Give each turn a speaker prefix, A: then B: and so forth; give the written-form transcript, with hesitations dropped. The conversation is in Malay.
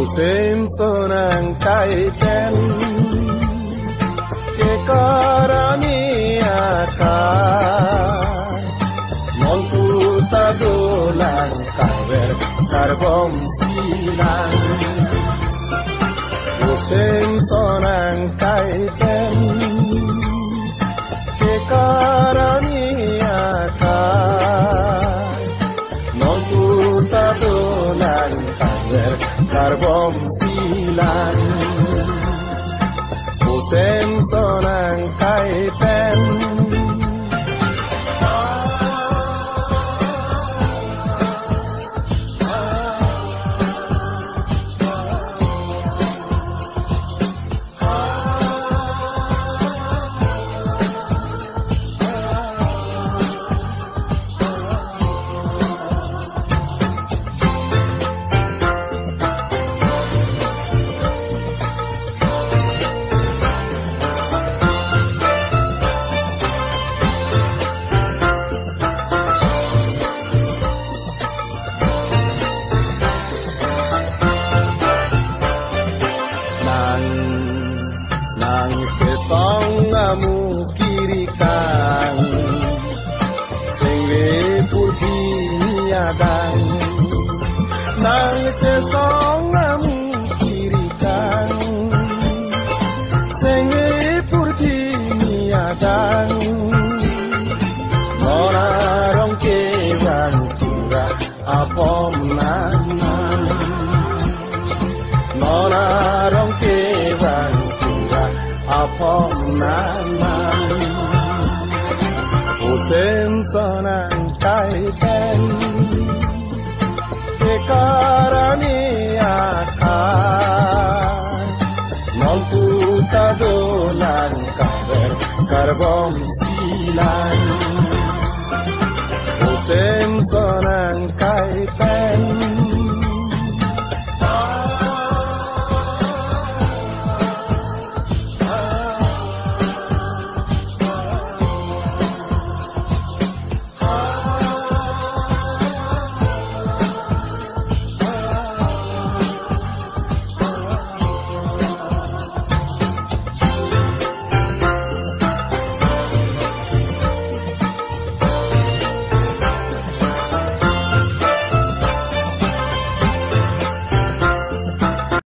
A: Musim senang kaiten kekarani akan nontu tadolan kawer karbom silang. Musim senang kaiten kekarani akan nontu tadolan karbom silang. Musim senang kaiten song ngamu kirikan sing putih niadang nang song ngamu kirikan sing putih niadang ora rong kewan pura apa menanan ora rong kewan apa nanan. Musim senang kaiten kekarani akan nontu tadolan kawer karbom silang. Musim senang kaiten